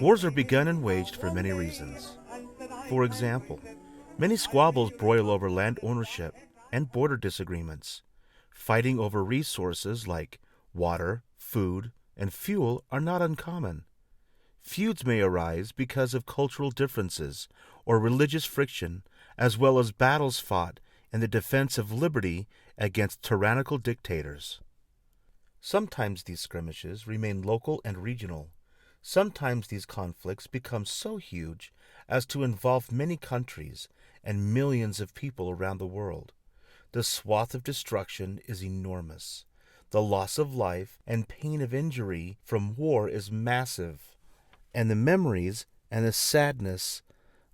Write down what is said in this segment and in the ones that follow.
Wars are begun and waged for many reasons. For example, many squabbles broil over land ownership and border disagreements. Fighting over resources like water, food, and fuel are not uncommon. Feuds may arise because of cultural differences or religious friction, as well as battles fought in the defense of liberty against tyrannical dictators. Sometimes these skirmishes remain local and regional. Sometimes these conflicts become so huge as to involve many countries and millions of people around the world. The swath of destruction is enormous. The loss of life and pain of injury from war is massive, and the memories and the sadness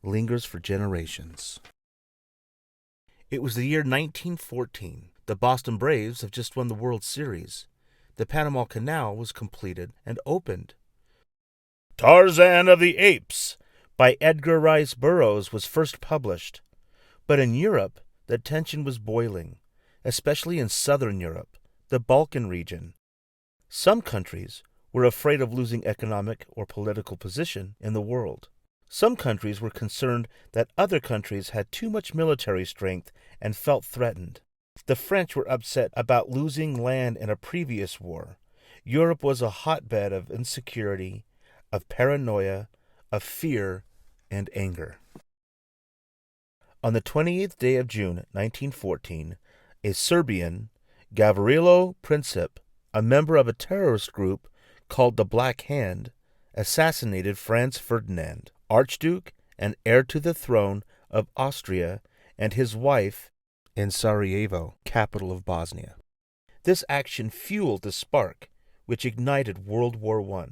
lingers for generations. It was the year 1914. The Boston Braves have just won the World Series. The Panama Canal was completed and opened. Tarzan of the Apes by Edgar Rice Burroughs was first published. But in Europe, the tension was boiling, especially in southern Europe, the Balkan region. Some countries were afraid of losing economic or political position in the world. Some countries were concerned that other countries had too much military strength and felt threatened. The French were upset about losing land in a previous war. Europe was a hotbed of insecurity, of paranoia, of fear, and anger. On the 28th day of June, 1914, a Serbian, Gavrilo Princip, a member of a terrorist group called the Black Hand, assassinated Franz Ferdinand, Archduke and heir to the throne of Austria, and his wife in Sarajevo, capital of Bosnia. This action fueled the spark which ignited World War I,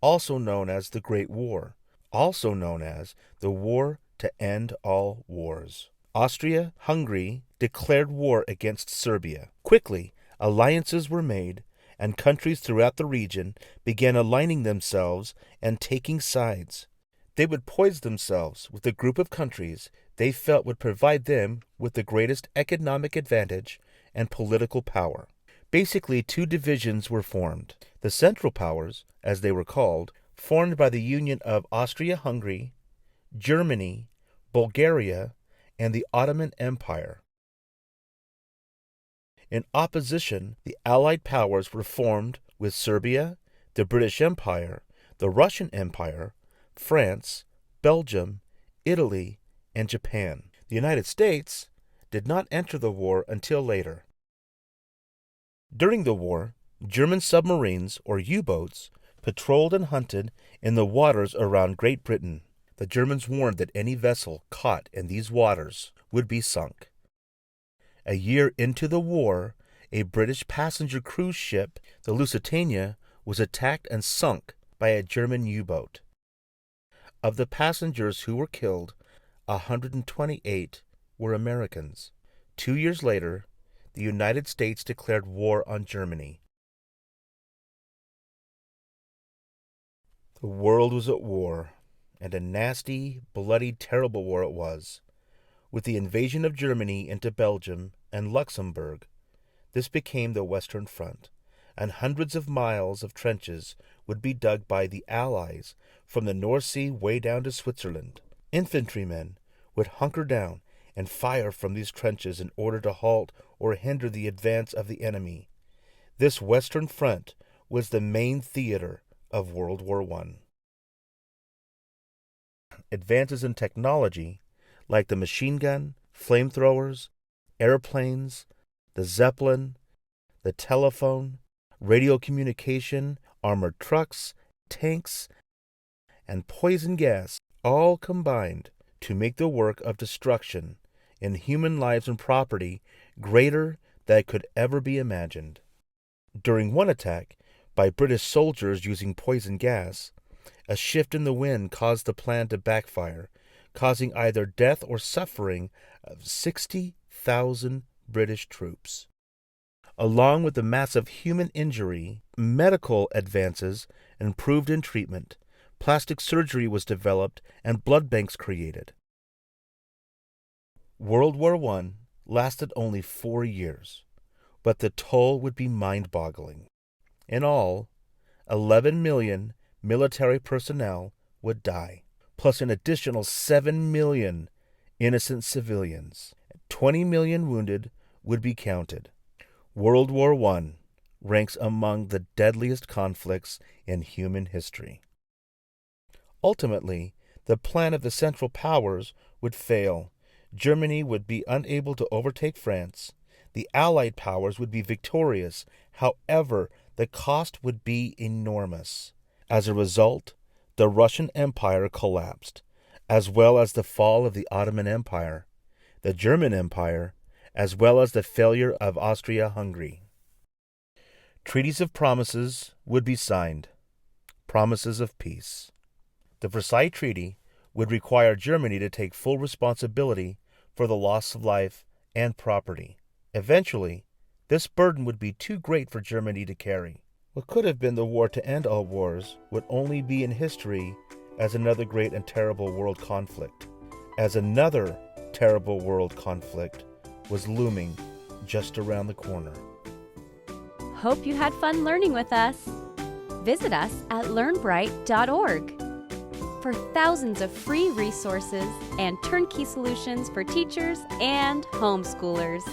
also known as the Great War, also known as the War to End All Wars. Austria-Hungary declared war against Serbia. Quickly, alliances were made, and countries throughout the region began aligning themselves and taking sides. They would poise themselves with a group of countries they felt would provide them with the greatest economic advantage and political power. Basically, two divisions were formed. The Central Powers, as they were called, formed by the union of Austria-Hungary, Germany, Bulgaria, and the Ottoman Empire. In opposition, the Allied powers were formed with Serbia, the British Empire, the Russian Empire, France, Belgium, Italy, and Japan. The United States did not enter the war until later. During the war, German submarines, or U-boats, patrolled and hunted in the waters around Great Britain. The Germans warned that any vessel caught in these waters would be sunk. A year into the war, a British passenger cruise ship, the Lusitania, was attacked and sunk by a German U-boat. Of the passengers who were killed, 128 were Americans. 2 years later, the United States declared war on Germany. The world was at war, and a nasty, bloody, terrible war it was. With the invasion of Germany into Belgium and Luxembourg, this became the Western Front, and hundreds of miles of trenches would be dug by the Allies from the North Sea way down to Switzerland. Infantrymen would hunker down and fire from these trenches in order to halt or hinder the advance of the enemy. This Western Front was the main theater of World War I. Advances in technology, like the machine gun, flamethrowers, airplanes, the Zeppelin, the telephone, radio communication, armored trucks, tanks, and poison gas, all combined to make the work of destruction in human lives and property greater than could ever be imagined. During one attack by British soldiers using poison gas, a shift in the wind caused the plan to backfire, causing either death or suffering of 60,000 British troops. Along with the massive human injury, medical advances improved in treatment, plastic surgery was developed, and blood banks created. World War I lasted only 4 years, but the toll would be mind-boggling. In all, 11 million military personnel would die, plus an additional 7 million innocent civilians. 20 million wounded would be counted. World War I ranks among the deadliest conflicts in human history. Ultimately, the plan of the Central Powers would fail. Germany would be unable to overtake France. The Allied powers would be victorious. However, the cost would be enormous. As a result, the Russian Empire collapsed, as well as the fall of the Ottoman Empire, the German Empire, as well as the failure of Austria-Hungary. Treaties of promises would be signed, promises of peace. The Versailles Treaty would require Germany to take full responsibility for the loss of life and property. Eventually, this burden would be too great for Germany to carry. What could have been the war to end all wars would only be in history as another great and terrible world conflict, as another terrible world conflict was looming just around the corner. Hope you had fun learning with us. Visit us at learnbright.org for thousands of free resources and turnkey solutions for teachers and homeschoolers.